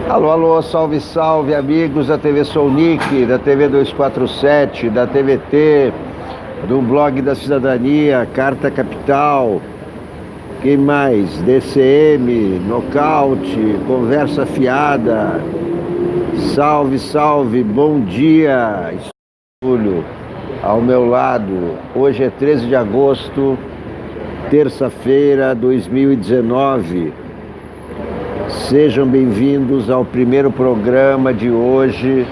Alô, alô, salve, salve, amigos da TV Sounic, da TV 247, da TVT, do blog da Cidadania, Carta Capital, quem mais? DCM, Nocaute, Conversa Fiada, salve, salve, bom dia, Estúlio, ao meu lado. Hoje é 13 de agosto, terça-feira, 2019. Sejam bem-vindos ao primeiro programa de hoje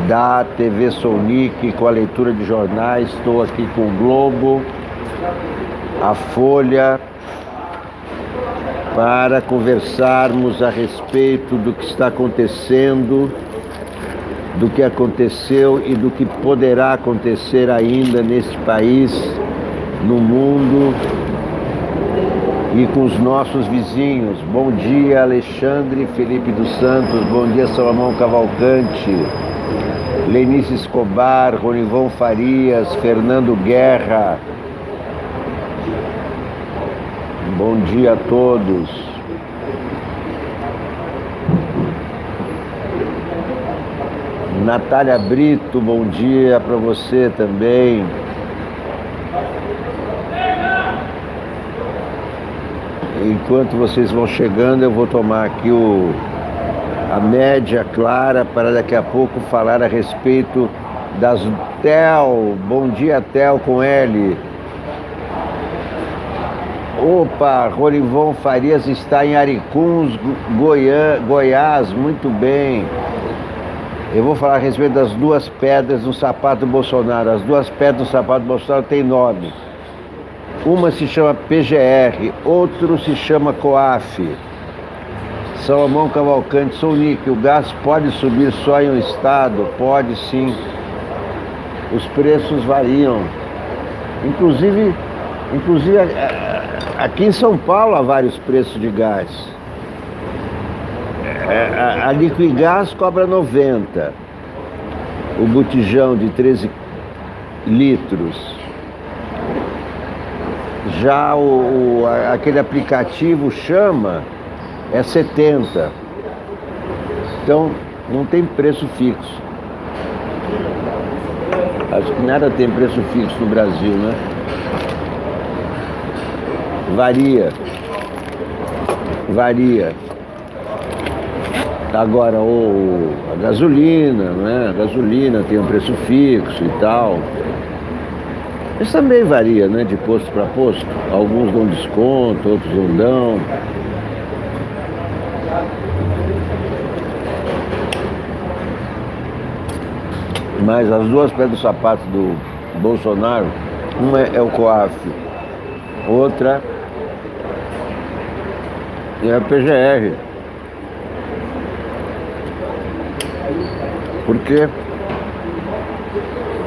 da TV Sounic com a leitura de jornais. Estou aqui com o Globo, a Folha, para conversarmos a respeito do que está acontecendo, do que aconteceu e do que poderá acontecer ainda neste país, no mundo e com os nossos vizinhos. Bom dia, Alexandre Felipe dos Santos. Bom dia, Salomão Cavalcante, Lenice Escobar, Ronivon Farias, Fernando Guerra. Bom dia a todos. Natália Brito, bom dia para você também. Enquanto vocês vão chegando, eu vou tomar aqui a média clara para daqui a pouco falar a respeito das Tel. Bom dia, Tel, com L. Opa, Ronivon Farias está em Aricuns, Goiás, muito bem. Eu vou falar a respeito das duas pedras no sapato do Bolsonaro. As duas pedras no sapato do Bolsonaro têm nome. Uma se chama PGR, outro se chama COAF. Salomão Cavalcante, Sounic, o gás pode subir só em um estado? Pode sim. Os preços variam. Inclusive aqui em São Paulo há vários preços de gás. A Liquigás cobra 90, o botijão de 13 litros. Já aquele aplicativo Chama é 70. Então não tem preço fixo. Acho que nada tem preço fixo no Brasil, né? Varia. Agora a gasolina, né? A gasolina tem um preço fixo e tal. Isso também varia, né? De posto para posto. Alguns dão desconto, outros não dão. Mas as duas pedras do sapato do Bolsonaro, uma é o COAF, outra é a PGR. Porque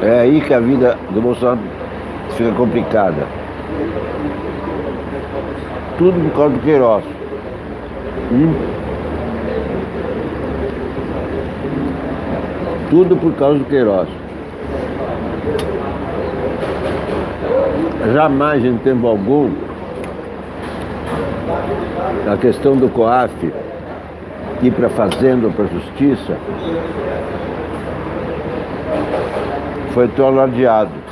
é aí que a vida do Bolsonaro fica complicada. Tudo por causa do Queiroz. Tudo por causa do Queiroz. Jamais, em tempo algum, a questão do COAF ir para a Fazenda ou para a Justiça foi tolerado.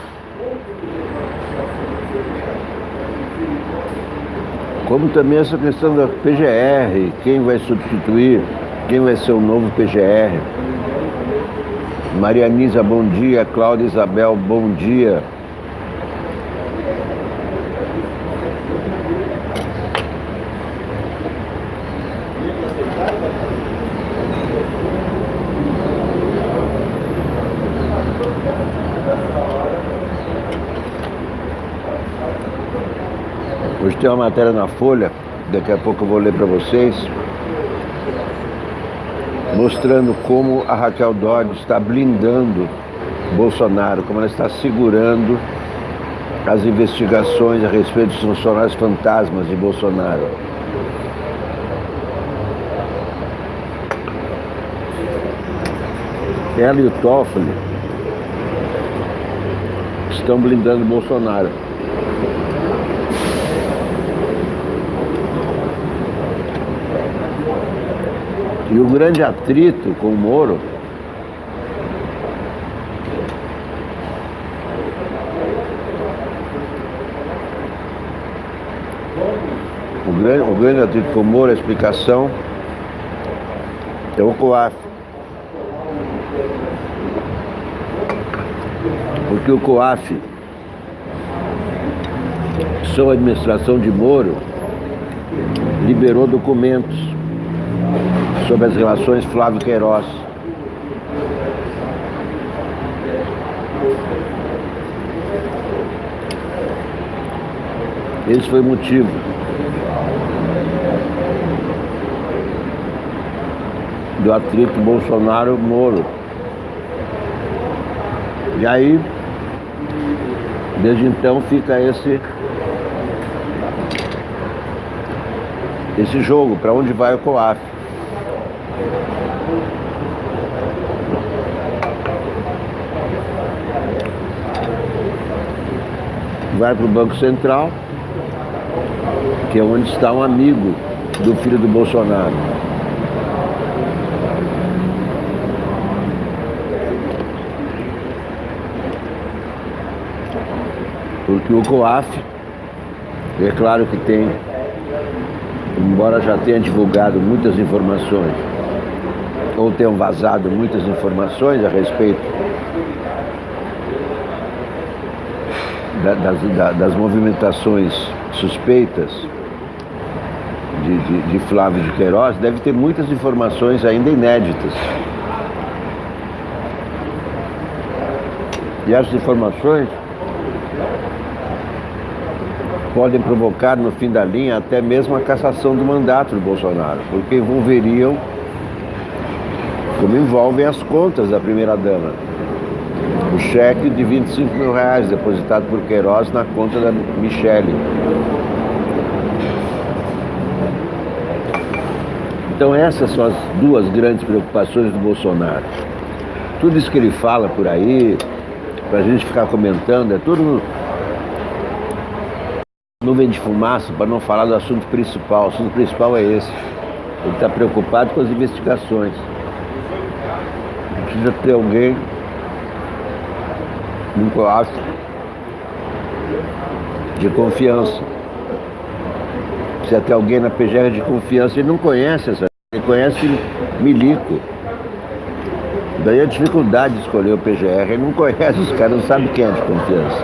Como também essa questão da PGR, quem vai substituir, quem vai ser o novo PGR. Maria Nisa, bom dia. Cláudia Isabel, bom dia. Hoje tem uma matéria na Folha, daqui a pouco eu vou ler para vocês, mostrando como a Raquel Dodge está blindando Bolsonaro, como ela está segurando as investigações a respeito dos funcionários fantasmas de Bolsonaro. Ela e o Toffoli estão blindando Bolsonaro. E o grande atrito com o Moro o grande atrito com o Moro, a explicação é o COAF. Porque o COAF, sob a administração de Moro, liberou documentos sobre as relações Flávio Queiroz. Esse foi o motivo do atrito Bolsonaro-Moro. E aí, desde então, fica esse jogo, para onde vai o COAF. Vai para o Banco Central, que é onde está um amigo do filho do Bolsonaro. Porque o COAF, é claro que tem, embora já tenha divulgado muitas informações, ou tenham vazado muitas informações a respeito das movimentações suspeitas de Flávio de Queiroz, deve ter muitas informações ainda inéditas. E essas informações podem provocar, no fim da linha, até mesmo a cassação do mandato do Bolsonaro, porque envolveriam, como envolvem as contas da primeira-dama, o cheque de R$25 mil depositado por Queiroz na conta da Michele. Então essas são as duas grandes preocupações do Bolsonaro. Tudo isso que ele fala por aí, pra gente ficar comentando, é tudo nuvem de fumaça, para não falar do assunto principal. O assunto principal é esse. Ele está preocupado com as investigações. Precisa ter alguém no COAF de confiança. Precisa ter alguém na PGR de confiança. Ele não conhece ele conhece milico. Daí a dificuldade de escolher o PGR. Ele não conhece os caras, não sabe quem é de confiança.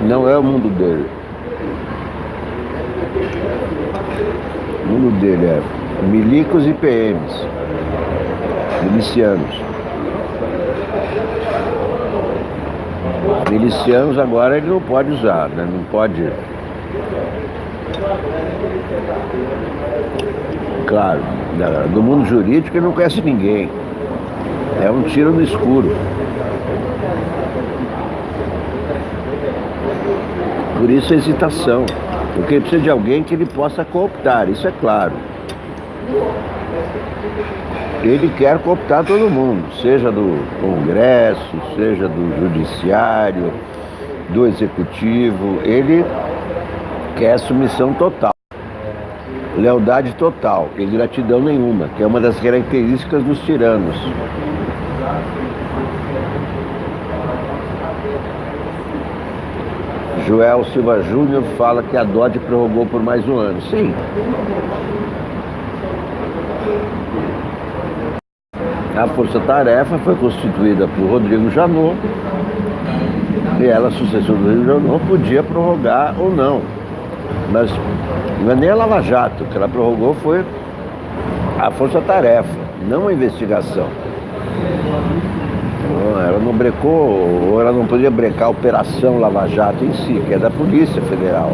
Não é o mundo dele. O mundo dele é milicos e PMs, milicianos. Milicianos agora ele não pode usar, né? Não pode. Claro, do mundo jurídico ele não conhece ninguém. É um tiro no escuro. Por isso a hesitação, porque ele precisa de alguém que ele possa cooptar, isso é claro. Ele quer cooptar todo mundo, seja do Congresso, seja do Judiciário, do Executivo. Ele quer submissão total, lealdade total e gratidão nenhuma, que é uma das características dos tiranos. Joel Silva Júnior fala que a Dodge prorrogou por mais um ano. Sim. A força-tarefa foi constituída por Rodrigo Janot e ela, sucessor do Rodrigo Janot, podia prorrogar ou não. Mas não é nem a Lava Jato, o que ela prorrogou foi a força-tarefa, não a investigação. Ela não brecou, ou ela não podia brecar a Operação Lava Jato em si, que é da Polícia Federal.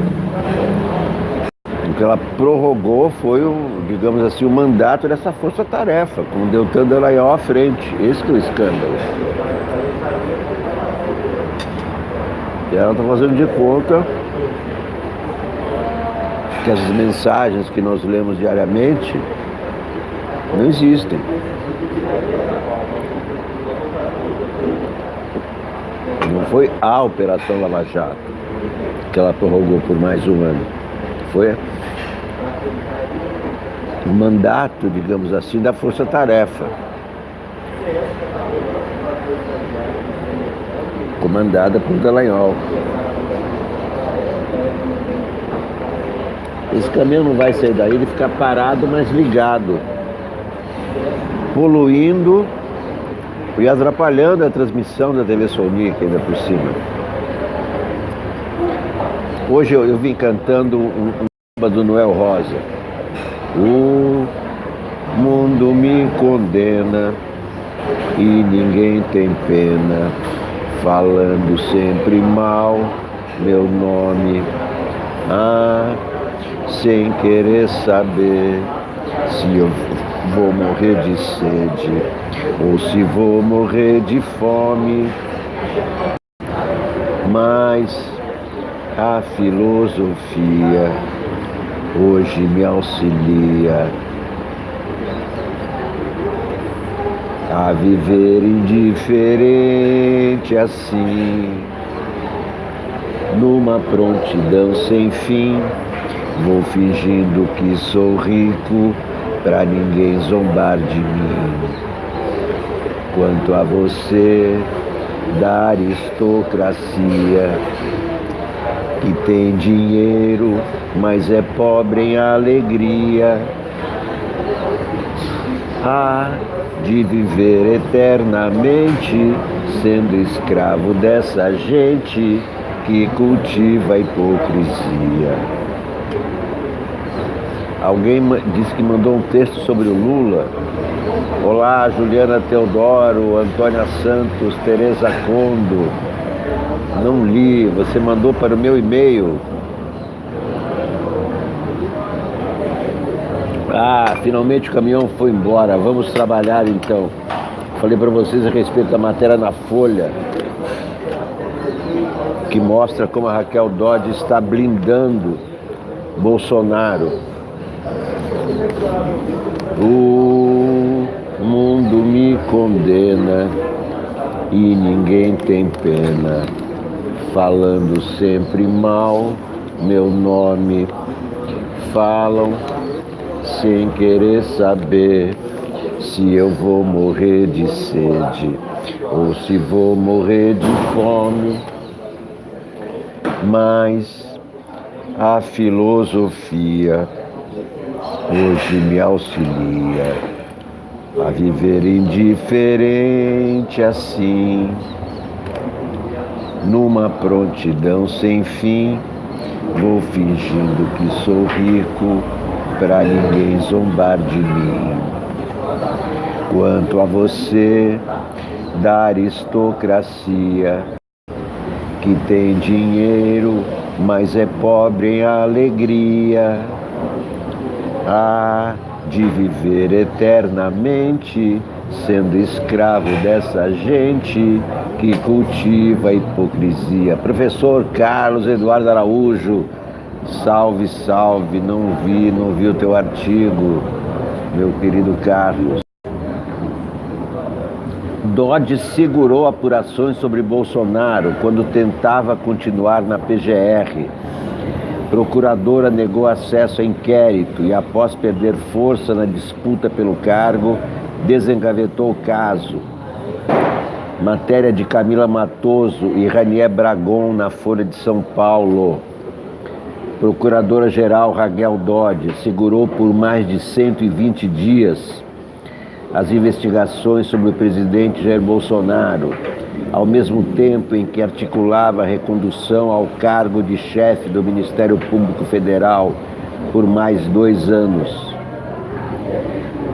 O que ela prorrogou foi, digamos assim, o mandato dessa força-tarefa, com o Deltan Dallagnol à frente. Esse que é o escândalo. E ela está fazendo de conta que essas mensagens que nós lemos diariamente não existem. Não foi a Operação Lava Jato que ela prorrogou por mais um ano. Foi o mandato, digamos assim, da Força-Tarefa, comandada por Dallagnol. Esse caminhão não vai sair daí, ele fica parado, mas ligado, poluindo e atrapalhando a transmissão da TV Sonic ainda por cima. Hoje eu vim cantando um samba do Noel Rosa. O mundo me condena e ninguém tem pena, falando sempre mal meu nome, sem querer saber se eu vou morrer de sede ou se vou morrer de fome. Mas a filosofia hoje me auxilia a viver indiferente assim, numa prontidão sem fim. Vou fingindo que sou rico pra ninguém zombar de mim. Quanto a você, da aristocracia, que tem dinheiro, mas é pobre em alegria, de viver eternamente, sendo escravo dessa gente que cultiva a hipocrisia. Alguém disse que mandou um texto sobre o Lula. Olá, Juliana Teodoro, Antônia Santos, Tereza Condo. Não li, você mandou para o meu e-mail. Finalmente o caminhão foi embora, vamos trabalhar então. Falei para vocês a respeito da matéria na Folha, que mostra como a Raquel Dodge está blindando Bolsonaro. O mundo me condena e ninguém tem pena, falando sempre mal meu nome, falam sem querer saber se eu vou morrer de sede ou se vou morrer de fome. Mas a filosofia hoje me auxilia a viver indiferente assim, numa prontidão sem fim. Vou fingindo que sou rico pra ninguém zombar de mim. Quanto a você, da aristocracia, que tem dinheiro, mas é pobre em alegria, de viver eternamente, sendo escravo dessa gente que cultiva a hipocrisia. Professor Carlos Eduardo Araújo, salve, salve, não vi o teu artigo, meu querido Carlos. Dodge segurou apurações sobre Bolsonaro quando tentava continuar na PGR. Procuradora negou acesso a inquérito e, após perder força na disputa pelo cargo, desengavetou o caso. Matéria de Camila Matoso e Ranier Bragon na Folha de São Paulo. Procuradora-Geral Raquel Dodge segurou por mais de 120 dias as investigações sobre o presidente Jair Bolsonaro, ao mesmo tempo em que articulava a recondução ao cargo de chefe do Ministério Público Federal por mais 2 anos.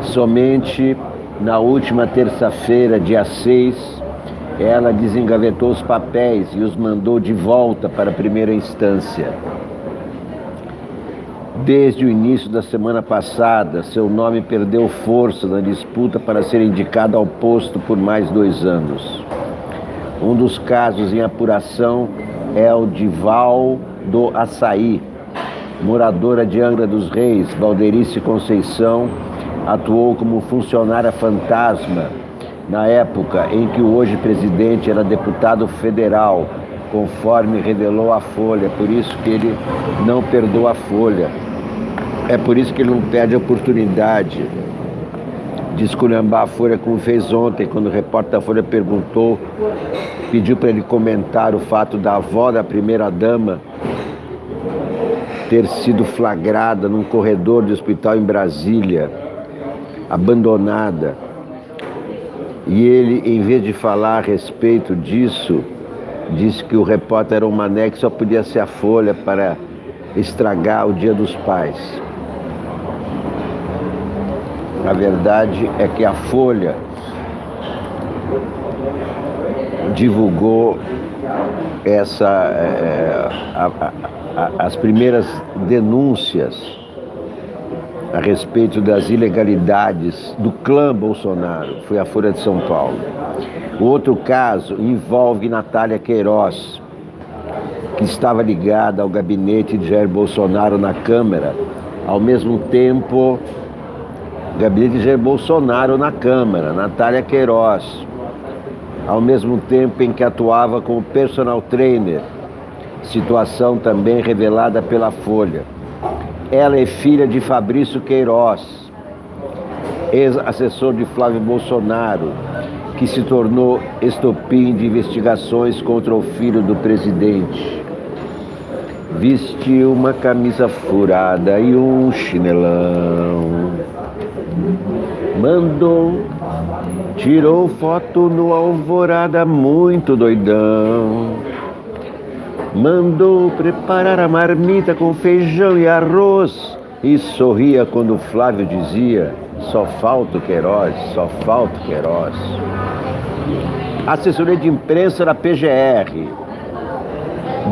Somente na última terça-feira, dia 6, ela desengavetou os papéis e os mandou de volta para a primeira instância. Desde o início da semana passada, seu nome perdeu força na disputa para ser indicado ao posto por mais 2 anos. Um dos casos em apuração é o de Val do Açaí. Moradora de Angra dos Reis, Valderice Conceição atuou como funcionária fantasma na época em que o hoje presidente era deputado federal, conforme revelou a Folha, por isso que ele não perdoa a Folha. É por isso que ele não perde a oportunidade de esculhambar a Folha como fez ontem, quando o repórter da Folha perguntou, pediu para ele comentar o fato da avó da primeira-dama ter sido flagrada num corredor de hospital em Brasília, abandonada. E ele, em vez de falar a respeito disso, disse que o repórter era um mané que só podia ser a Folha para estragar o Dia dos Pais. A verdade é que a Folha divulgou as primeiras denúncias a respeito das ilegalidades do clã Bolsonaro. Foi a Folha de São Paulo. O outro caso envolve Natália Queiroz, que estava ligada ao gabinete de Jair Bolsonaro na Câmara, ao mesmo tempo, gabinete de Jair Bolsonaro na Câmara, Natália Queiroz, ao mesmo tempo em que atuava como personal trainer, situação também revelada pela Folha. Ela é filha de Fabrício Queiroz, ex-assessor de Flávio Bolsonaro, que se tornou estopim de investigações contra o filho do presidente. Vestiu uma camisa furada e um chinelão. Tirou foto no Alvorada muito doidão. Mandou preparar a marmita com feijão e arroz e sorria quando o Flávio dizia: só falta o Queiroz, só falta o Queiroz. A assessoria de imprensa da PGR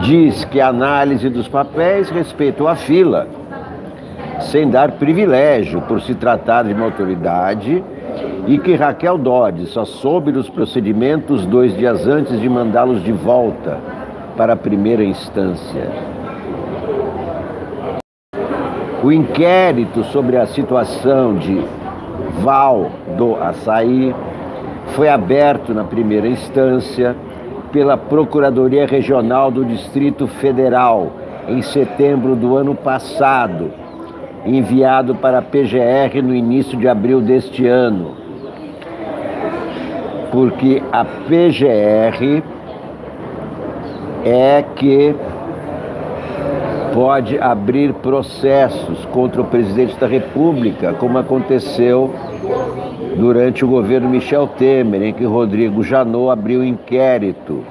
diz que a análise dos papéis respeitou a fila, sem dar privilégio por se tratar de uma autoridade, e que Raquel Dodge só soube dos procedimentos 2 dias antes de mandá-los de volta para a primeira instância. O inquérito sobre a situação de Val do Açaí foi aberto na primeira instância pela Procuradoria Regional do Distrito Federal em setembro do ano passado, enviado para a PGR no início de abril deste ano, porque a PGR é que pode abrir processos contra o presidente da República, como aconteceu durante o governo Michel Temer, em que Rodrigo Janot abriu inquérito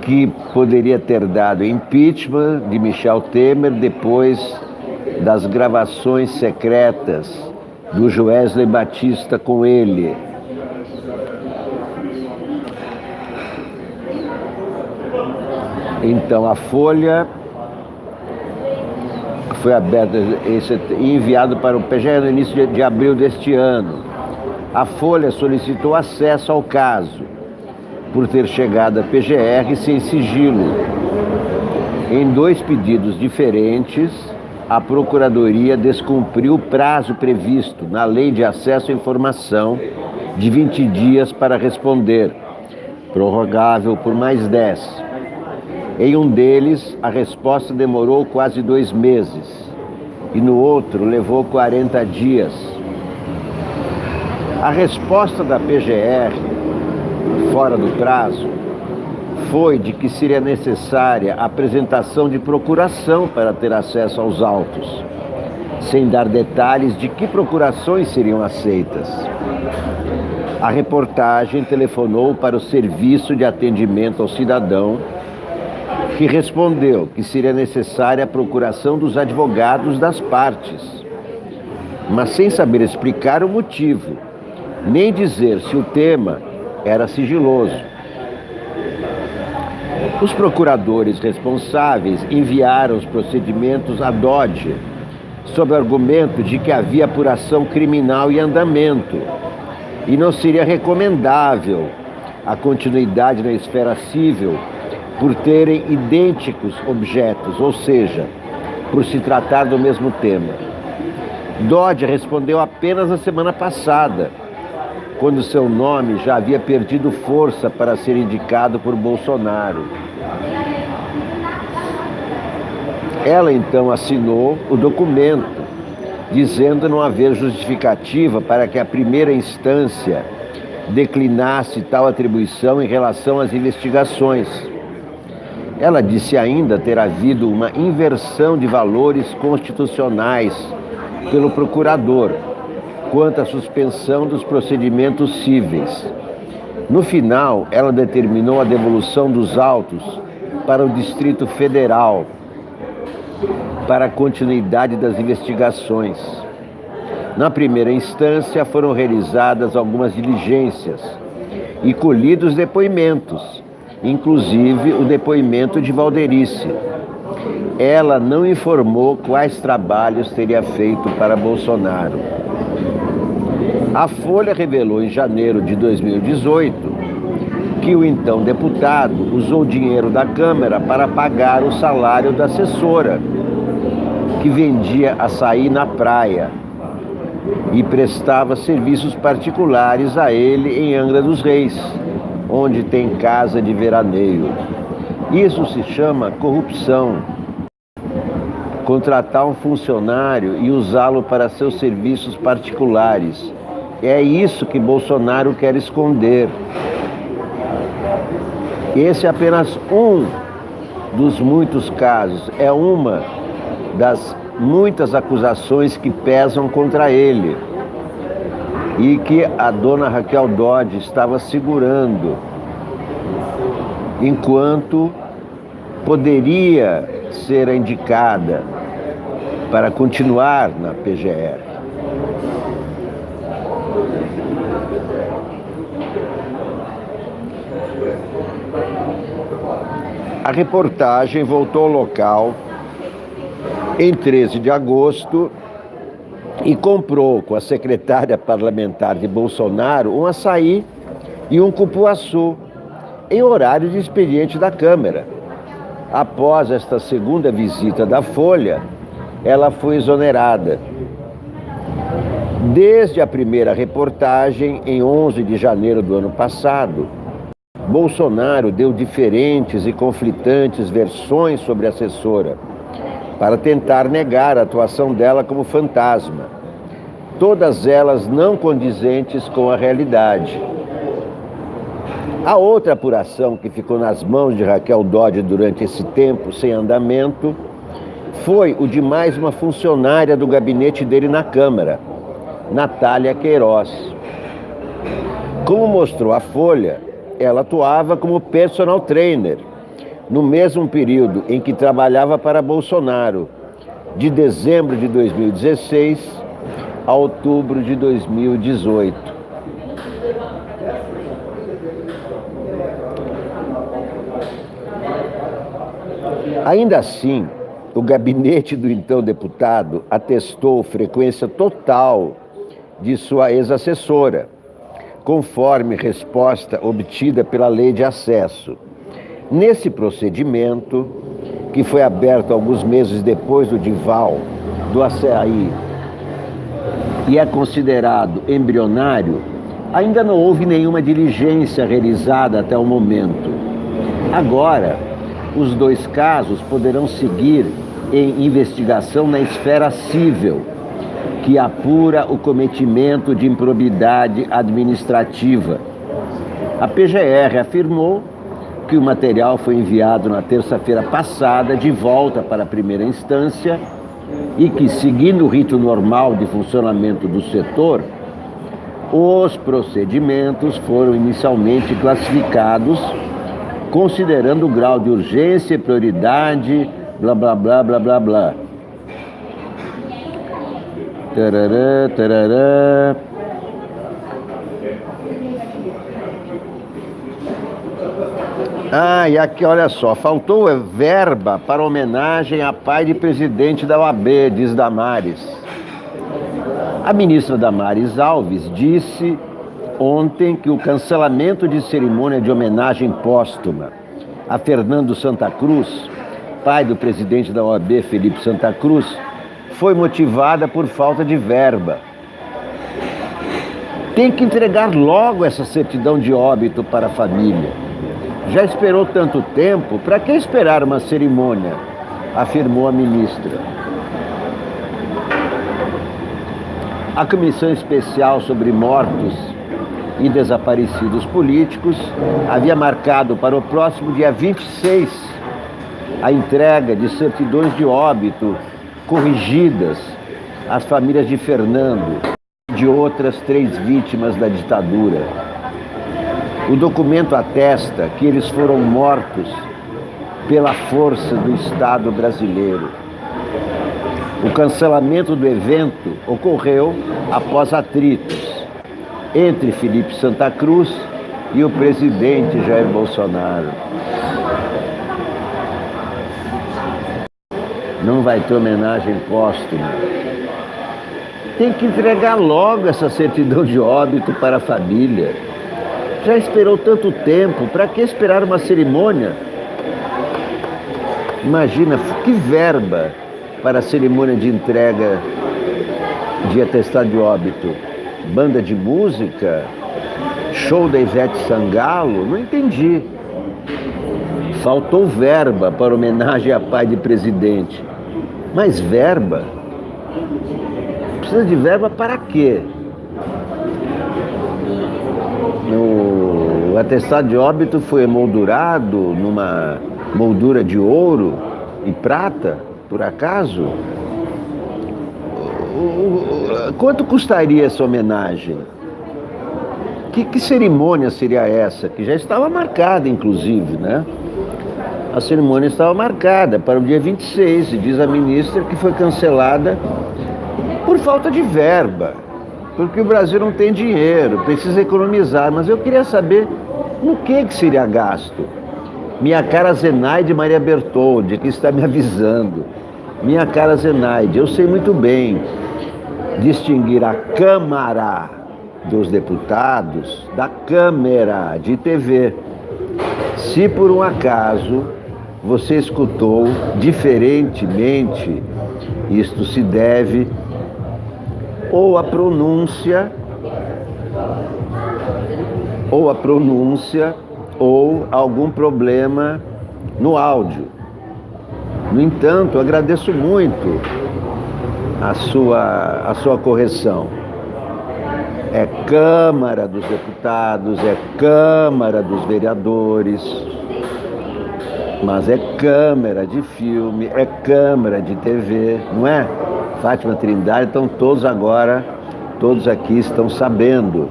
que poderia ter dado impeachment de Michel Temer depois das gravações secretas do Joesley Batista com ele. Então a Folha foi aberta e enviado para o PGR no início de abril deste ano. A Folha solicitou acesso ao caso, por ter chegado à PGR sem sigilo. Em 2 pedidos diferentes, a Procuradoria descumpriu o prazo previsto na Lei de Acesso à Informação de 20 dias para responder, prorrogável por mais 10. Em um deles, a resposta demorou quase 2 meses e no outro levou 40 dias. A resposta da PGR, fora do prazo, foi de que seria necessária a apresentação de procuração para ter acesso aos autos, sem dar detalhes de que procurações seriam aceitas. A reportagem telefonou para o Serviço de Atendimento ao Cidadão, que respondeu que seria necessária a procuração dos advogados das partes, mas sem saber explicar o motivo, nem dizer se o tema era sigiloso. Os procuradores responsáveis enviaram os procedimentos à Dodge, sob o argumento de que havia apuração criminal em andamento e não seria recomendável a continuidade na esfera civil por terem idênticos objetos, ou seja, por se tratar do mesmo tema. Dodge respondeu apenas na semana passada, quando seu nome já havia perdido força para ser indicado por Bolsonaro. Ela então assinou o documento, dizendo não haver justificativa para que a primeira instância declinasse tal atribuição em relação às investigações. Ela disse ainda ter havido uma inversão de valores constitucionais pelo procurador quanto à suspensão dos procedimentos cíveis. No final, ela determinou a devolução dos autos para o Distrito Federal para a continuidade das investigações. Na primeira instância, foram realizadas algumas diligências e colhidos depoimentos, inclusive o depoimento de Valderice. Ela não informou quais trabalhos teria feito para Bolsonaro. A Folha revelou em janeiro de 2018 que o então deputado usou dinheiro da Câmara para pagar o salário da assessora, que vendia açaí na praia e prestava serviços particulares a ele em Angra dos Reis, onde tem casa de veraneio. Isso se chama corrupção. Contratar um funcionário e usá-lo para seus serviços particulares. É isso que Bolsonaro quer esconder. Esse é apenas um dos muitos casos, é uma das muitas acusações que pesam contra ele e que a dona Raquel Dodge estava segurando, enquanto poderia ser indicada para continuar na PGR. A reportagem voltou ao local em 13 de agosto e comprou com a secretária parlamentar de Bolsonaro um açaí e um cupuaçu em horário de expediente da Câmara. Após esta segunda visita da Folha, ela foi exonerada. Desde a primeira reportagem, em 11 de janeiro do ano passado, Bolsonaro deu diferentes e conflitantes versões sobre a assessora, para tentar negar a atuação dela como fantasma, todas elas não condizentes com a realidade. A outra apuração que ficou nas mãos de Raquel Dodge durante esse tempo sem andamento foi o de mais uma funcionária do gabinete dele na Câmara, Natália Queiroz. Como mostrou a Folha, ela atuava como personal trainer no mesmo período em que trabalhava para Bolsonaro, de dezembro de 2016 a outubro de 2018. Ainda assim, o gabinete do então deputado atestou frequência total de sua ex-assessora, conforme resposta obtida pela Lei de Acesso. Nesse procedimento, que foi aberto alguns meses depois do Dival, do açaí, e é considerado embrionário, ainda não houve nenhuma diligência realizada até o momento. Agora, os dois casos poderão seguir em investigação na esfera civil, que apura o cometimento de improbidade administrativa. A PGR afirmou que o material foi enviado na terça-feira passada de volta para a primeira instância e que, seguindo o rito normal de funcionamento do setor, os procedimentos foram inicialmente classificados considerando o grau de urgência e prioridade, blá, blá, blá, blá, blá, blá. Tarará, tarará. E aqui, olha só, faltou verba para homenagem a pai de presidente da OAB, diz Damares. A ministra Damares Alves disse ontem que o cancelamento de cerimônia de homenagem póstuma a Fernando Santa Cruz, pai do presidente da OAB, Felipe Santa Cruz, foi motivada por falta de verba. Tem que entregar logo essa certidão de óbito para a família. Já esperou tanto tempo, para que esperar uma cerimônia? afirmou a ministra. A Comissão Especial sobre Mortos e Desaparecidos Políticos havia marcado para o próximo dia 26 a entrega de certidões de óbito corrigidas às famílias de Fernando e de outras 3 vítimas da ditadura. O documento atesta que eles foram mortos pela força do Estado brasileiro. O cancelamento do evento ocorreu após atritos entre Felipe Santa Cruz e o presidente Jair Bolsonaro. Não vai ter homenagem póstuma. Tem que entregar logo essa certidão de óbito para a família. Já esperou tanto tempo, para que esperar uma cerimônia? Imagina, que verba para a cerimônia de entrega de atestado de óbito? Banda de música? Show da Ivete Sangalo? Não entendi. Faltou verba para homenagem a pai de presidente. Mas verba? Precisa de verba para quê? O atestado de óbito foi emoldurado numa moldura de ouro e prata, por acaso? Quanto custaria essa homenagem? Que cerimônia seria essa? Que já estava marcada, inclusive, né? A cerimônia estava marcada para o dia 26, e diz a ministra que foi cancelada por falta de verba, porque o Brasil não tem dinheiro, precisa economizar. Mas eu queria saber no que seria gasto. Minha cara Zenaide Maria Bertoldi, que está me avisando. Minha cara Zenaide, eu sei muito bem distinguir a Câmara dos Deputados da Câmara de TV. Se por um acaso você escutou diferentemente, isto se deve ou à pronúncia ou algum problema no áudio. No entanto, agradeço muito a sua correção. É Câmara dos Deputados, é Câmara dos Vereadores, mas é Câmara de filme, é Câmara de TV, não é? Fátima Trindade, então todos aqui estão sabendo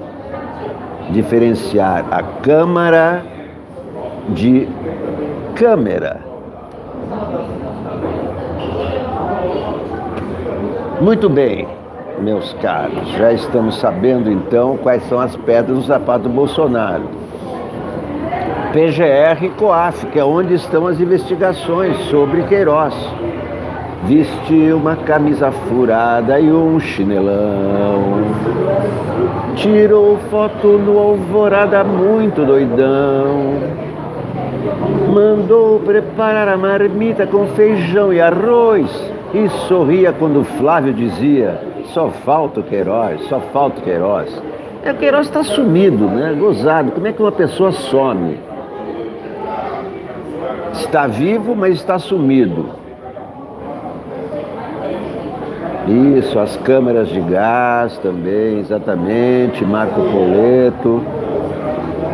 diferenciar a Câmara de Câmera. Muito bem, meus caros, já estamos sabendo então quais são as pedras no sapato do Bolsonaro. PGR e COAF, que é onde estão as investigações sobre Queiroz. Vestiu uma camisa furada e um chinelão. Tirou foto no Alvorada muito doidão. Mandou preparar a marmita com feijão e arroz. E sorria quando Flávio dizia: só falta o Queiroz, só falta o Queiroz. O Queiroz está sumido, né? Gozado. Como é que uma pessoa some? Está vivo, mas está sumido. Isso, as câmeras de gás também, exatamente, Marco Poleto.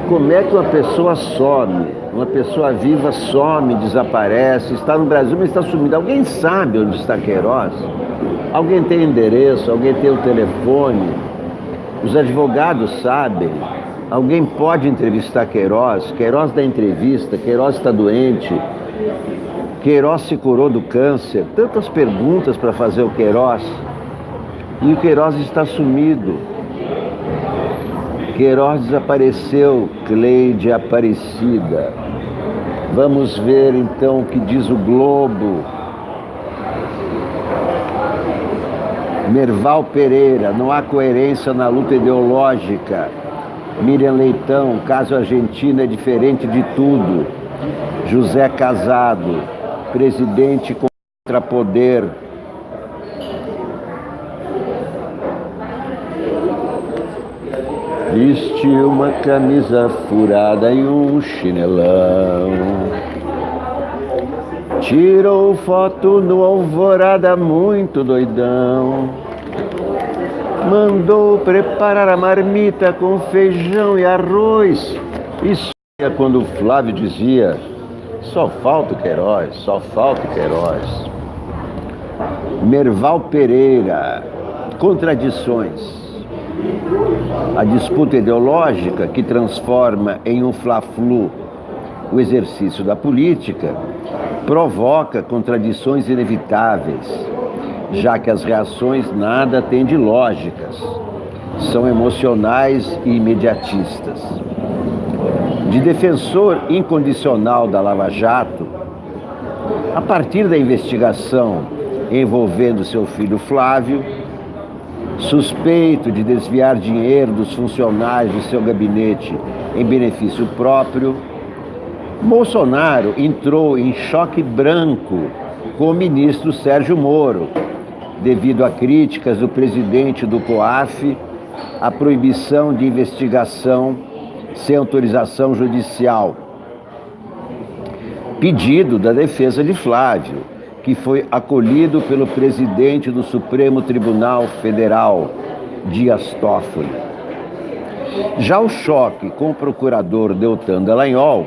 Como é que uma pessoa some? Uma pessoa viva some, desaparece, está no Brasil, mas está sumida. Alguém sabe onde está Queiroz? Alguém tem endereço? Alguém tem o telefone? Os advogados sabem? Alguém pode entrevistar Queiroz? Queiroz dá entrevista, Queiroz está doente, Queiroz se curou do câncer. Tantas perguntas para fazer o Queiroz. E o Queiroz está sumido. Queiroz desapareceu, Cleide Aparecida. Vamos ver então o que diz o Globo. Merval Pereira, não há coerência na luta ideológica. Miriam Leitão, caso Argentina é diferente de tudo. José Casado, presidente contra poder. Vestiu uma camisa furada e um chinelão. tirou foto no Alvorada muito doidão. Mandou preparar a marmita com feijão e arroz. Isso é quando o Flávio dizia: só falta o Queiroz, só falta o Queiroz. Merval Pereira, contradições. A disputa ideológica que transforma em um fla-flu o exercício da política provoca contradições inevitáveis, já que as reações nada têm de lógicas, são emocionais e imediatistas. De defensor incondicional da Lava Jato, a partir da investigação envolvendo seu filho Flávio, suspeito de desviar dinheiro dos funcionários de seu gabinete em benefício próprio, Bolsonaro entrou em choque branco com o ministro Sérgio Moro, devido a críticas do presidente do COAF à proibição de investigação sem autorização judicial. Pedido da defesa de Flávio, que foi acolhido pelo presidente do Supremo Tribunal Federal, Dias Toffoli. Já o choque com o procurador Deltan Dallagnol,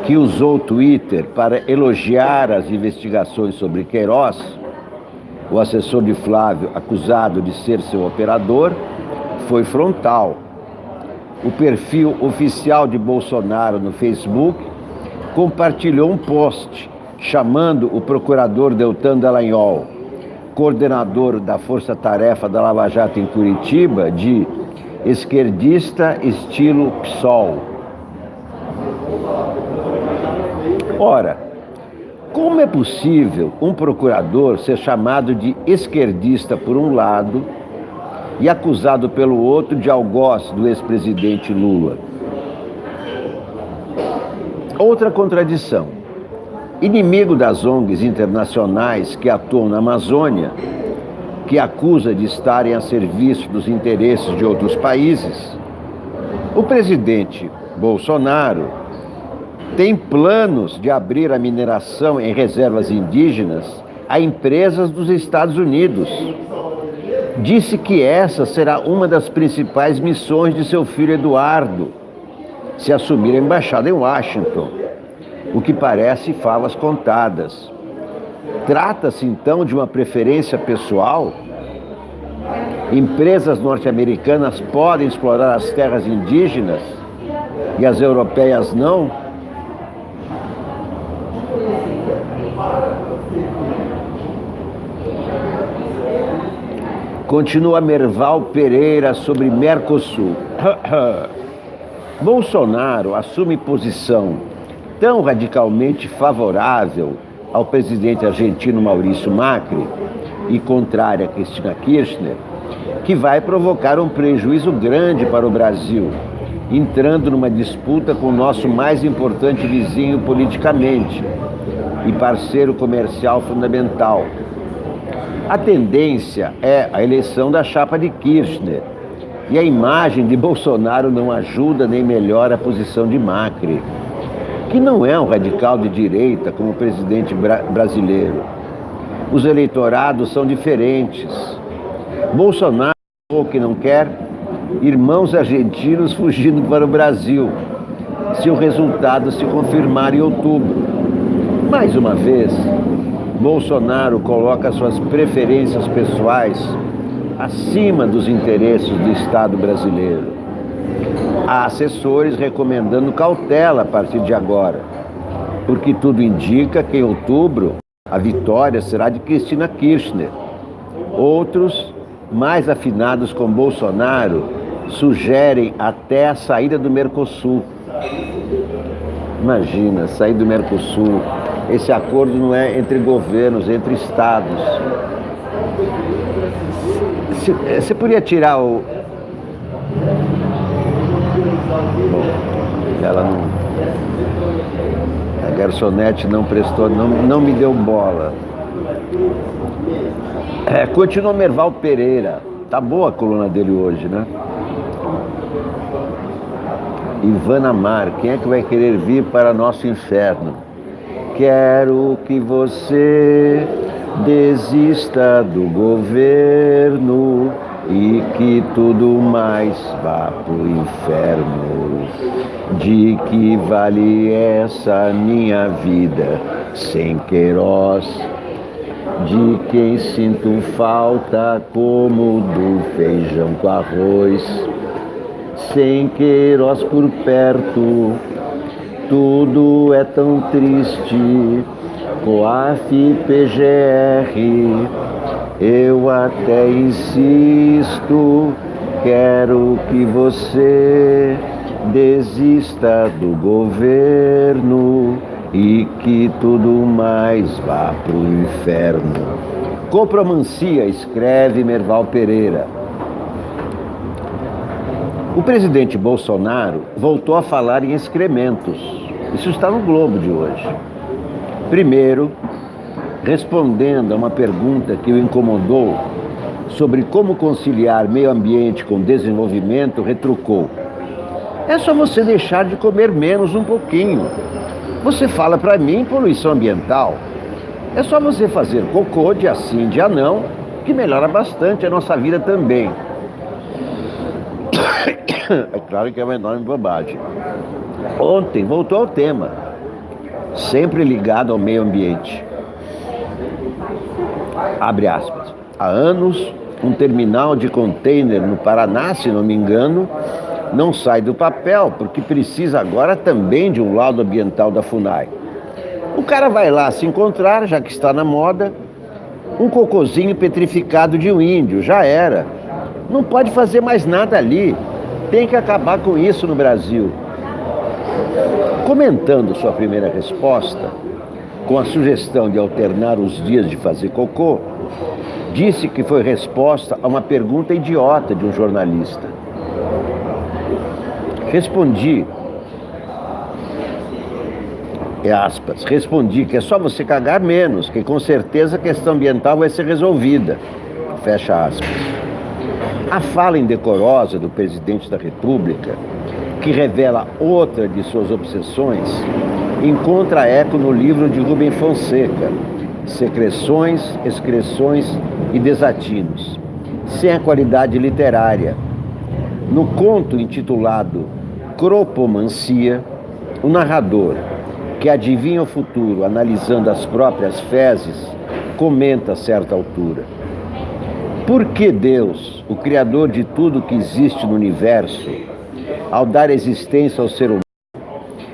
que usou o Twitter para elogiar as investigações sobre Queiroz, o assessor de Flávio acusado de ser seu operador, foi frontal. O perfil oficial de Bolsonaro no Facebook compartilhou um post chamando o procurador Deltan Dallagnol, coordenador da Força Tarefa da Lava Jato em Curitiba, de esquerdista estilo PSOL. Ora, como é possível um procurador ser chamado de esquerdista por um lado e acusado pelo outro de algoz do ex-presidente Lula? Outra contradição. Inimigo das ONGs internacionais que atuam na Amazônia, que acusa de estarem a serviço dos interesses de outros países, o presidente Bolsonaro tem planos de abrir a mineração em reservas indígenas a empresas dos Estados Unidos. Disse que essa será uma das principais missões de seu filho Eduardo, se assumir a embaixada em Washington, o que parece favas contadas. Trata-se então de uma preferência pessoal? Empresas norte-americanas podem explorar as terras indígenas e as europeias não? Continua Merval Pereira sobre Mercosul. Bolsonaro assume posição tão radicalmente favorável ao presidente argentino Maurício Macri e contrária a Cristina Kirchner, que vai provocar um prejuízo grande para o Brasil, entrando numa disputa com o nosso mais importante vizinho politicamente e parceiro comercial fundamental. A tendência é a eleição da chapa de Kirchner, e a imagem de Bolsonaro não ajuda nem melhora a posição de Macri, que não é um radical de direita como o presidente brasileiro. Os eleitorados são diferentes. Bolsonaro, que não quer, irmãos argentinos fugindo para o Brasil, se o resultado se confirmar em outubro. Mais uma vez, Bolsonaro coloca suas preferências pessoais acima dos interesses do Estado brasileiro. Há assessores recomendando cautela a partir de agora, porque tudo indica que em outubro a vitória será de Cristina Kirchner. Outros, mais afinados com Bolsonaro, sugerem até a saída do Mercosul. Imagina, sair do Mercosul. Esse acordo não é entre governos, é entre estados. Você podia tirar o... Bom, ela não... A garçonete não prestou, não me deu bola. Continua Merval Pereira. Tá boa a coluna dele hoje, né? Ivana Mar, quem é que vai querer vir para nosso inferno? Quero que você desista do governo e que tudo mais vá pro inferno. De que vale essa minha vida sem Queiroz? De quem sinto falta como do feijão com arroz. Sem Queiroz por perto, tudo é tão triste. COAF e PGR, eu até insisto. Quero que você desista do governo e que tudo mais vá pro inferno. Copromancia, escreve Merval Pereira. O presidente Bolsonaro voltou a falar em excrementos. Isso está no Globo de hoje. Primeiro, respondendo a uma pergunta que o incomodou sobre como conciliar meio ambiente com desenvolvimento, retrucou: é só você deixar de comer menos um pouquinho. Você fala para mim poluição ambiental. É só você fazer cocô dia sim, dia não, que melhora bastante a nossa vida também. É claro que é uma enorme bobagem. Ontem voltou ao tema, sempre ligado ao meio ambiente. Abre aspas. Há anos, um terminal de container no Paraná, se não me engano, não sai do papel porque precisa agora também de um laudo ambiental da FUNAI. O cara vai lá se encontrar, já que está na moda, um cocôzinho petrificado de um índio, já era. Não pode fazer mais nada ali. Tem que acabar com isso no Brasil. Comentando sua primeira resposta, com a sugestão de alternar os dias de fazer cocô, disse que foi resposta a uma pergunta idiota de um jornalista. Respondi que é só você cagar menos, que com certeza a questão ambiental vai ser resolvida. Fecha aspas. A fala indecorosa do presidente da República, que revela outra de suas obsessões, encontra eco no livro de Rubem Fonseca, Secreções, Excreções e Desatinos, sem a qualidade literária. No conto intitulado Cropomancia, o narrador, que adivinha o futuro analisando as próprias fezes, comenta a certa altura: por que Deus, o Criador de tudo que existe no universo, ao dar existência ao ser humano,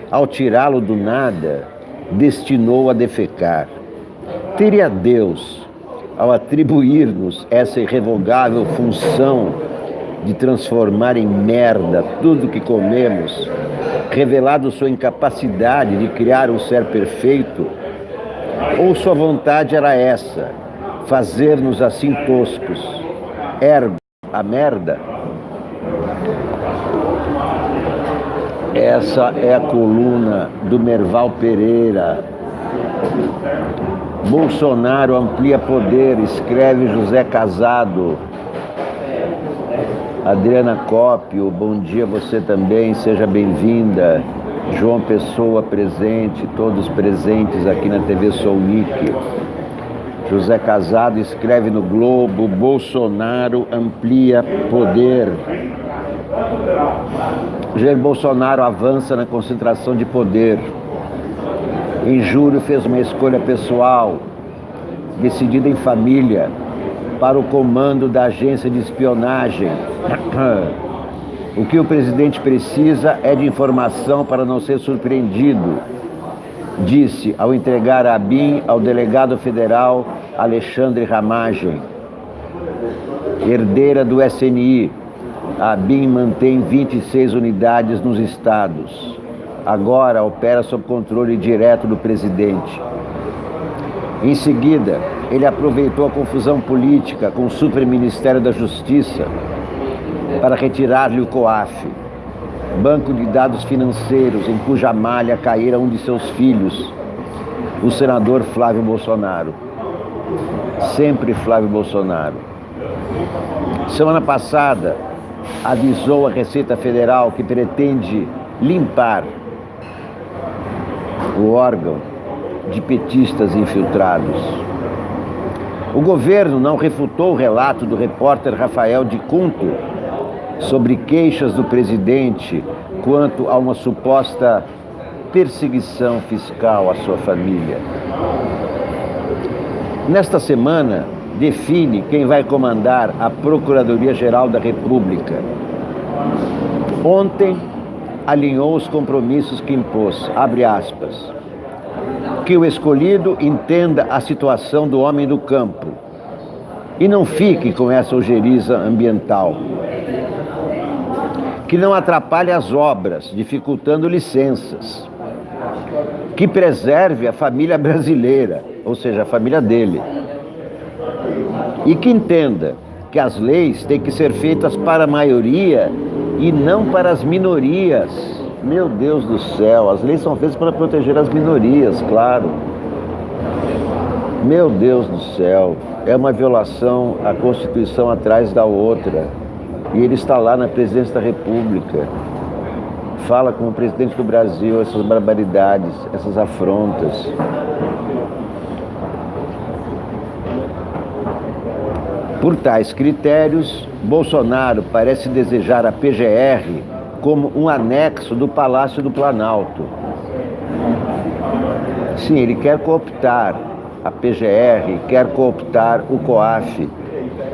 ao tirá-lo do nada, destinou a defecar? Teria Deus, ao atribuir-nos essa irrevogável função de transformar em merda tudo que comemos, revelado sua incapacidade de criar um ser perfeito? Ou sua vontade era essa, fazer-nos assim toscos? Ergo, a merda? Essa é a coluna do Merval Pereira. Bolsonaro amplia poder, escreve José Casado. Adriana Cópio, bom dia você também, seja bem-vinda. João Pessoa presente, todos presentes aqui na TV Sounic. José Casado escreve no Globo: Bolsonaro amplia poder. Jair Bolsonaro avança na concentração de poder. Em julho fez uma escolha pessoal, decidida em família, para o comando da agência de espionagem. O que o presidente precisa é de informação para não ser surpreendido, disse ao entregar a ABIN ao delegado federal Alexandre Ramagem. Herdeira do SNI, a ABIN mantém 26 unidades nos estados. Agora opera sob controle direto do presidente. Em seguida, ele aproveitou a confusão política com o Superministério da Justiça para retirar-lhe o COAF, banco de dados financeiros em cuja malha caíra um de seus filhos, o senador Flávio Bolsonaro. Sempre Flávio Bolsonaro. Semana passada, avisou a Receita Federal que pretende limpar o órgão de petistas infiltrados. O governo não refutou o relato do repórter Rafael de Cunto sobre queixas do presidente quanto a uma suposta perseguição fiscal à sua família. Nesta semana, define quem vai comandar a Procuradoria-Geral da República. Ontem, alinhou os compromissos que impôs, abre aspas, que o escolhido entenda a situação do homem do campo e não fique com essa ojeriza ambiental, que não atrapalhe as obras, dificultando licenças, que preserve a família brasileira, ou seja, a família dele, e que entenda que as leis têm que ser feitas para a maioria e não para as minorias. Meu Deus do céu, as leis são feitas para proteger as minorias, claro. Meu Deus do céu, é uma violação à Constituição atrás da outra. E ele está lá na presidência da República. Fala com o presidente do Brasil essas barbaridades, essas afrontas. Por tais critérios, Bolsonaro parece desejar a PGR como um anexo do Palácio do Planalto. Sim, ele quer cooptar a PGR, quer cooptar o COAF,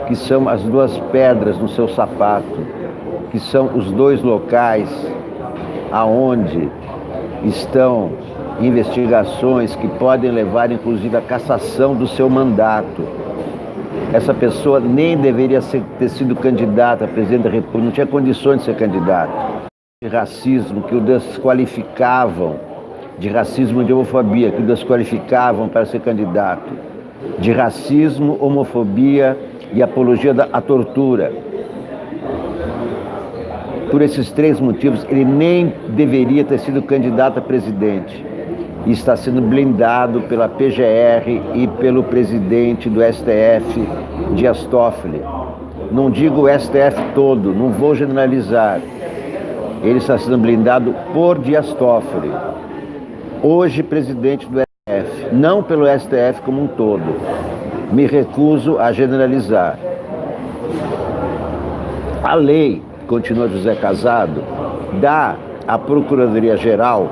que são as duas pedras no seu sapato, que são os dois locais aonde estão investigações que podem levar, inclusive, à cassação do seu mandato. Essa pessoa nem deveria ter sido candidata a presidente da República, não tinha condições de ser candidato. De racismo que o desqualificavam, de racismo e de homofobia que o desqualificavam para ser candidato, de racismo, homofobia e apologia à tortura. Por esses três motivos, ele nem deveria ter sido candidato a presidente. E está sendo blindado pela PGR e pelo presidente do STF, Dias Toffoli. Não digo o STF todo, não vou generalizar. Ele está sendo blindado por Dias Toffoli, hoje presidente do STF, não pelo STF como um todo. Me recuso a generalizar. A lei, continua José Casado, dá à Procuradoria-Geral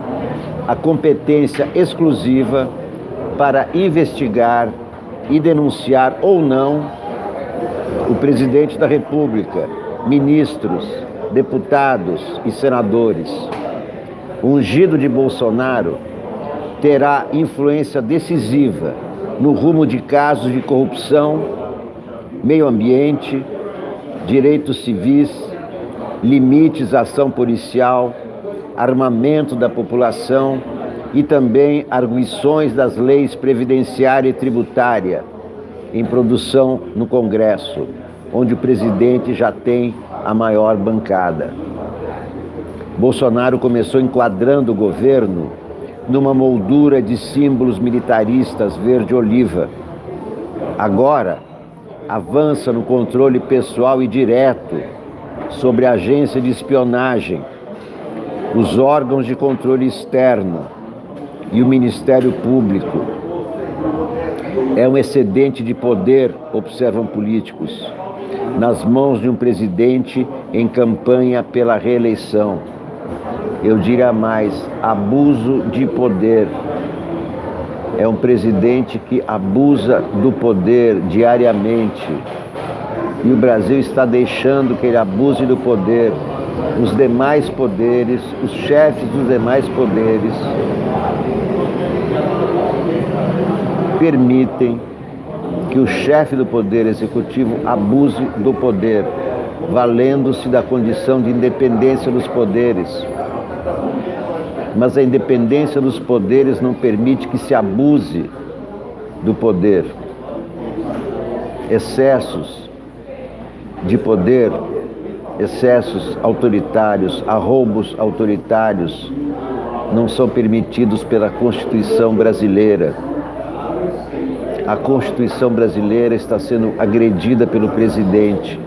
a competência exclusiva para investigar e denunciar ou não o presidente da República, ministros, deputados e senadores. O ungido de Bolsonaro terá influência decisiva no rumo de casos de corrupção, meio ambiente, direitos civis, limites à ação policial, armamento da população e também arguições das leis previdenciária e tributária em produção no Congresso, onde o presidente já tem a maior bancada. Bolsonaro começou enquadrando o governo numa moldura de símbolos militaristas verde-oliva. Agora, avança no controle pessoal e direto sobre a agência de espionagem, os órgãos de controle externo e o Ministério Público. É um excedente de poder, observam políticos, nas mãos de um presidente em campanha pela reeleição. Eu diria mais, abuso de poder. É um presidente que abusa do poder diariamente. E o Brasil está deixando que ele abuse do poder. Os demais poderes, os chefes dos demais poderes, permitem que o chefe do poder executivo abuse do poder, valendo-se da condição de independência dos poderes. Mas a independência dos poderes não permite que se abuse do poder. Excessos de poder, excessos autoritários, arroubos autoritários não são permitidos pela Constituição brasileira. A Constituição brasileira está sendo agredida pelo presidente.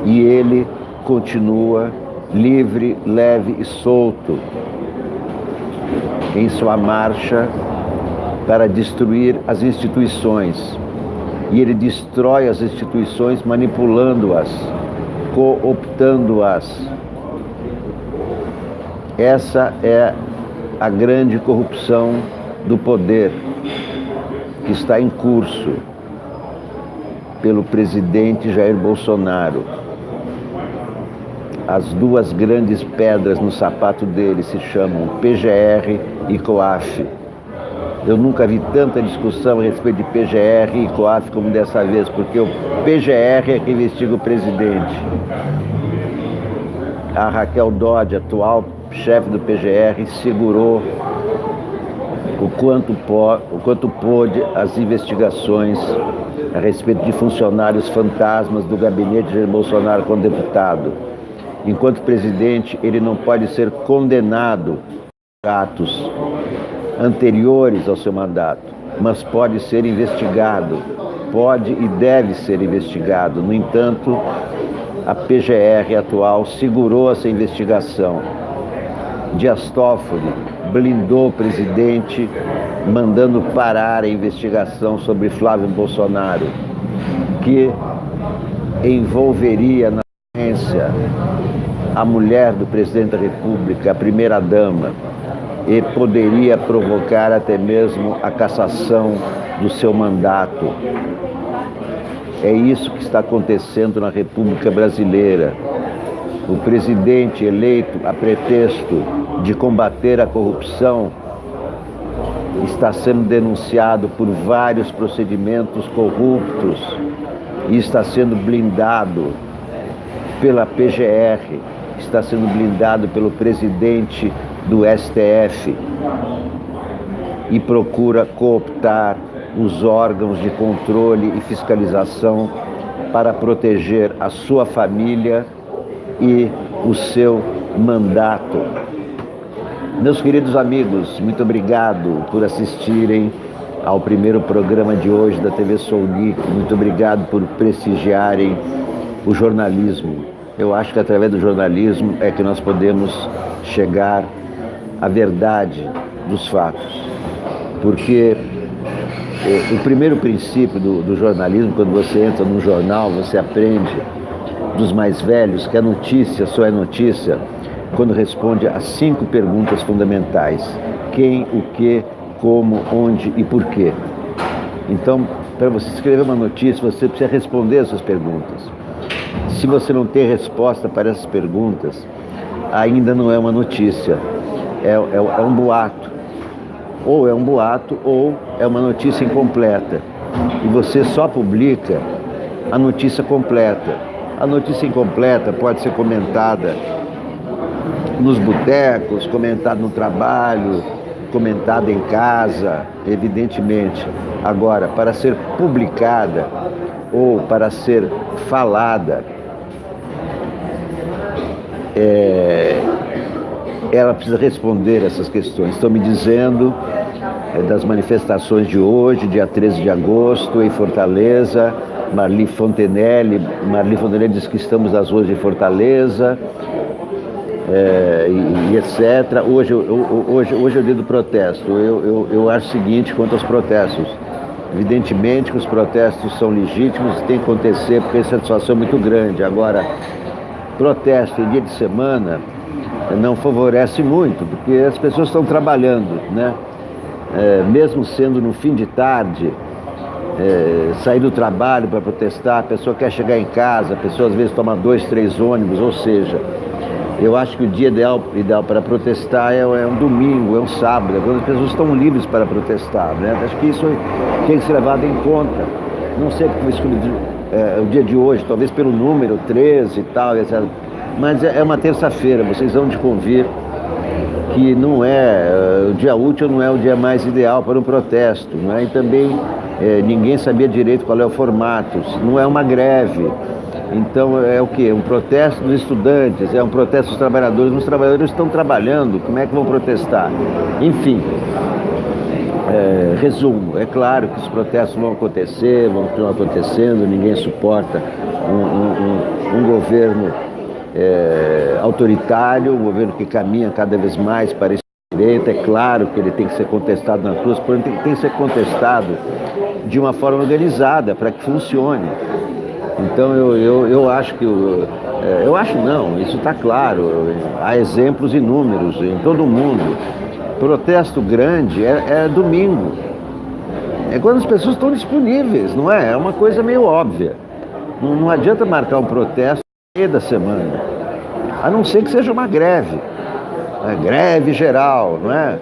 E ele continua livre, leve e solto. em sua marcha para destruir as instituições. E ele destrói as instituições manipulando-as, cooptando-as. Essa é a grande corrupção do poder que está em curso pelo presidente Jair Bolsonaro. As duas grandes pedras no sapato dele se chamam PGR e COAF. Eu nunca vi tanta discussão a respeito de PGR e COAF como dessa vez, porque o PGR é que investiga o presidente. A Raquel Dodge, atual chefe do PGR, segurou o quanto pôde as investigações a respeito de funcionários fantasmas do gabinete de Jair Bolsonaro como deputado. Enquanto presidente, ele não pode ser condenado por atos anteriores ao seu mandato, mas pode ser investigado, pode e deve ser investigado. No entanto, a PGR atual segurou essa investigação. Dias Toffoli blindou o presidente, mandando parar a investigação sobre Flávio Bolsonaro, que envolveria na ocorrência a mulher do presidente da República, a primeira-dama, e poderia provocar até mesmo a cassação do seu mandato. É isso que está acontecendo na República Brasileira. O presidente eleito a pretexto de combater a corrupção está sendo denunciado por vários procedimentos corruptos e está sendo blindado pela PGR, está sendo blindado pelo presidente do STF e procura cooptar os órgãos de controle e fiscalização para proteger a sua família e o seu mandato. Meus queridos amigos, muito obrigado por assistirem ao primeiro programa de hoje da TV Sounic. Muito obrigado por prestigiarem o jornalismo. Eu acho que através do jornalismo é que nós podemos chegar à verdade dos fatos. Porque o primeiro princípio do jornalismo, quando você entra num jornal, você aprende dos mais velhos que a notícia só é notícia quando responde a 5 perguntas fundamentais: quem, o que, como, onde e por quê. Então, para você escrever uma notícia, você precisa responder essas perguntas. Se você não tem resposta para essas perguntas, ainda não é uma notícia, é um boato. Ou é um boato ou é uma notícia incompleta. E você só publica a notícia completa. A notícia incompleta pode ser comentada nos botecos, comentada no trabalho, comentada em casa, evidentemente. Agora, para ser publicada ou para ser falada, ela precisa responder essas questões. Estão me dizendo das manifestações de hoje, dia 13 de agosto, em Fortaleza. Marli Fontenelle diz que estamos nas ruas de Fortaleza, e etc. Hoje é o dia do protesto. Eu acho o seguinte quanto aos protestos. Evidentemente que os protestos são legítimos e tem que acontecer porque a insatisfação é muito grande. Agora, protesto em dia de semana não favorece muito, porque as pessoas estão trabalhando, né? Mesmo sendo no fim de tarde, sair do trabalho para protestar, a pessoa quer chegar em casa, a pessoa às vezes toma 2, 3 ônibus, ou seja, eu acho que o dia ideal para protestar é um domingo, é um sábado, quando as pessoas estão livres para protestar, né? Acho que isso tem que ser levado em conta. Não sei porque eu escolhi o dia de hoje, talvez pelo número 13 e tal, etc. Mas é uma terça-feira, vocês vão de convir que não o dia útil não é o dia mais ideal para um protesto, né? E também ninguém sabia direito qual é o formato, não é uma greve. Então é o quê? Um protesto dos estudantes, é um protesto dos trabalhadores. Os trabalhadores estão trabalhando, como é que vão protestar? Enfim, resumo, é claro que os protestos vão acontecer, vão continuar acontecendo, ninguém suporta um governo autoritário, um governo que caminha cada vez mais para direita, é claro que ele tem que ser contestado nas ruas, porém tem que ser contestado de uma forma organizada para que funcione. Então eu acho que, eu acho não, isso está claro, há exemplos inúmeros em todo o mundo. Protesto grande é domingo, é quando as pessoas estão disponíveis, não é? É uma coisa meio óbvia. Não adianta marcar um protesto no meio da semana, a não ser que seja uma greve, greve geral, não é?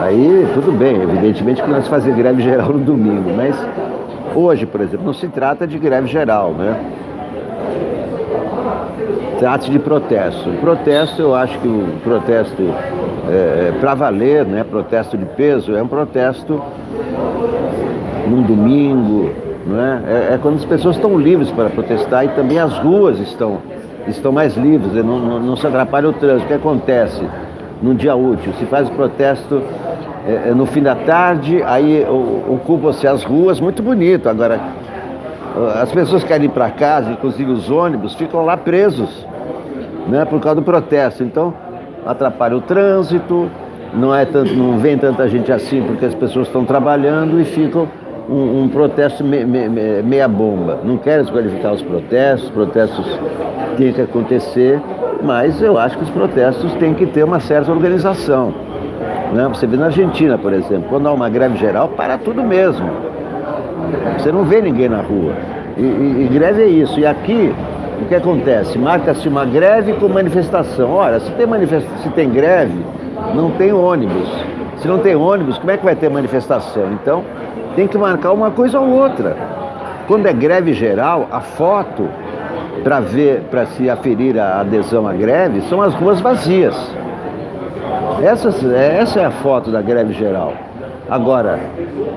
Aí tudo bem, evidentemente que nós fazemos greve geral no domingo, mas hoje, por exemplo, não se trata de greve geral, né? Trata-se de protesto. O protesto, eu acho que o protesto para valer, né? Protesto de peso, é um protesto num domingo, não é? É quando as pessoas estão livres para protestar e também as ruas estão mais livres, não se atrapalha o trânsito. O que acontece num dia útil? Se faz o protesto no fim da tarde, aí ocupam-se as ruas, muito bonito. Agora, as pessoas querem ir para casa, inclusive os ônibus, ficam lá presos, né, por causa do protesto. Então, atrapalha o trânsito, não vem tanta gente assim porque as pessoas estão trabalhando e ficam um protesto meia bomba. Não quero desqualificar os protestos têm que acontecer, mas eu acho que os protestos têm que ter uma certa organização, né? Você vê na Argentina, por exemplo, quando há uma greve geral, para tudo mesmo. Você não vê ninguém na rua. E greve é isso. E aqui, o que acontece? Marca-se uma greve com manifestação. Ora, se tem greve, não tem ônibus. Se não tem ônibus, como é que vai ter manifestação? Então, tem que marcar uma coisa ou outra. Quando é greve geral, a foto para se aferir a adesão à greve são as ruas vazias. Essa é a foto da greve geral. Agora,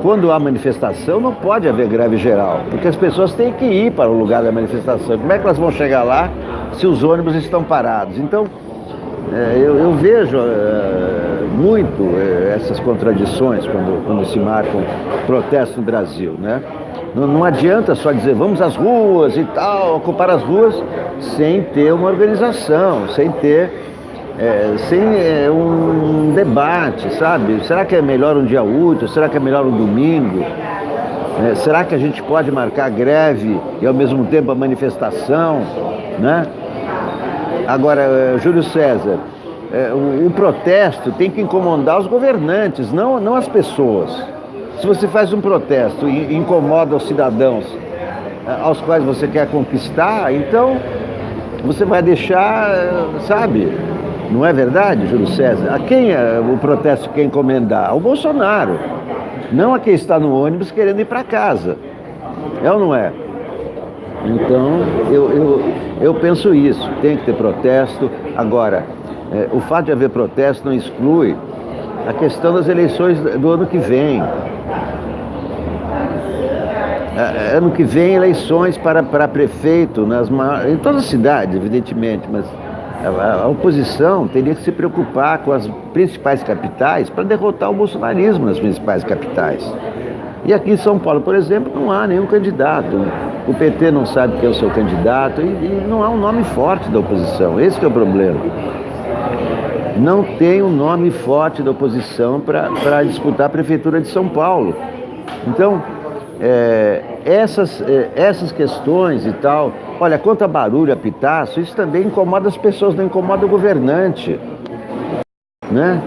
quando há manifestação, não pode haver greve geral, porque as pessoas têm que ir para o lugar da manifestação. Como é que elas vão chegar lá se os ônibus estão parados? Então, eu vejo muito essas contradições quando se marcam protestos no Brasil, né? Não adianta só dizer vamos às ruas e tal, ocupar as ruas, sem ter uma organização, sem ter um debate, sabe? Será que é melhor um dia útil? Será que é melhor um domingo? Será que a gente pode marcar greve e ao mesmo tempo a manifestação, né? Agora, Júlio César, o protesto tem que incomodar os governantes, não as pessoas. Se você faz um protesto e incomoda os cidadãos aos quais você quer conquistar, então você vai deixar, sabe? Não é verdade, Júlio César? A quem o protesto quer encomendar? Ao Bolsonaro. Não a quem está no ônibus querendo ir para casa. É ou não é? Então, eu penso isso. Tem que ter protesto. Agora, o fato de haver protesto não exclui a questão das eleições do ano que vem. Ano que vem, eleições para prefeito em todas as cidades, evidentemente, mas a oposição teria que se preocupar com as principais capitais para derrotar o bolsonarismo nas principais capitais. E aqui em São Paulo, por exemplo, não há nenhum candidato. O PT não sabe quem é o seu candidato e não há um nome forte da oposição. Esse que é o problema. Não tem um nome forte da oposição para disputar a prefeitura de São Paulo. Então, essas questões e tal, olha, quanto a barulho, a pitaço, isso também incomoda as pessoas, não incomoda o governante, né?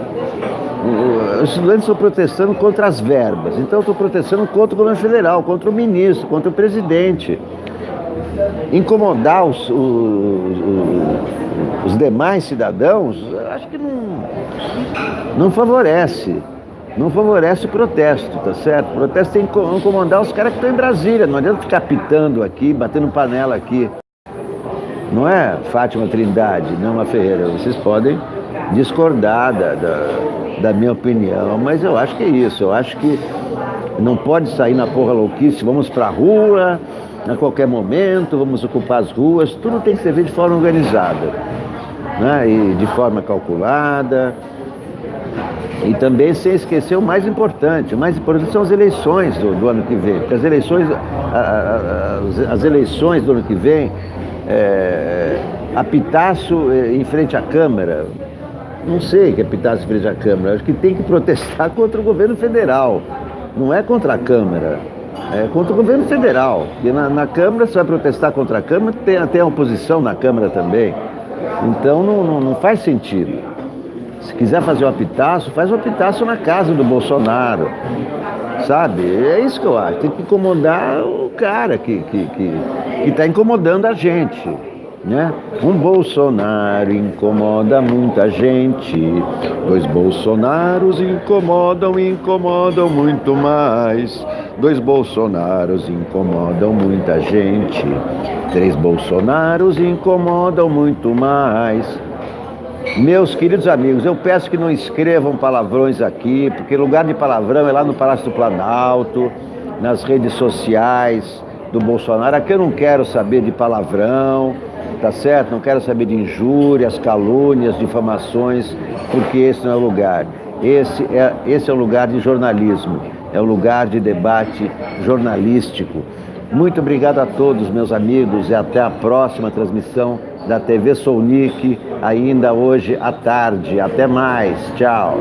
Os estudantes estão protestando contra as verbas, então eu estou protestando contra o governo federal, contra o ministro, contra o presidente. Incomodar os demais cidadãos, acho que não favorece. Não favorece o protesto, tá certo? O protesto tem que incomodar os caras que estão em Brasília. Não adianta ficar pitando aqui, batendo panela aqui. Não é, Fátima Trindade, não, Ferreira? Vocês podem discordar da minha opinião, mas eu acho que é isso. Eu acho que não pode sair na porra louquice, vamos pra rua a qualquer momento, vamos ocupar as ruas. Tudo tem que ser feito de forma organizada, né? E de forma calculada. E também sem esquecer o mais importante são as eleições do ano que vem, porque as eleições do ano que vem, a pitaço em frente à Câmara, Não sei que apitar se freja a Câmara. Acho que tem que protestar contra o governo federal. Não é contra a Câmara. É contra o governo federal. E na Câmara, você vai protestar contra a Câmara, tem até a oposição na Câmara também. Então não faz sentido. Se quiser fazer um apitaço, faz um apitaço na casa do Bolsonaro. Sabe? É isso que eu acho. Tem que incomodar o cara que está incomodando a gente. Né? Um Bolsonaro incomoda muita gente. 2 Bolsonaros incomodam muito mais. 2 Bolsonaros incomodam muita gente. 3 Bolsonaros incomodam muito mais. Meus queridos amigos, eu peço que não escrevam palavrões aqui, porque lugar de palavrão é lá no Palácio do Planalto, nas redes sociais do Bolsonaro. Aqui eu não quero saber de palavrão, tá certo? Não quero saber de injúrias, calúnias, difamações, porque esse não é o lugar. Esse é o lugar de jornalismo, é o lugar de debate jornalístico. Muito obrigado a todos, meus amigos, e até a próxima transmissão da TV Sounic, ainda hoje à tarde. Até mais. Tchau.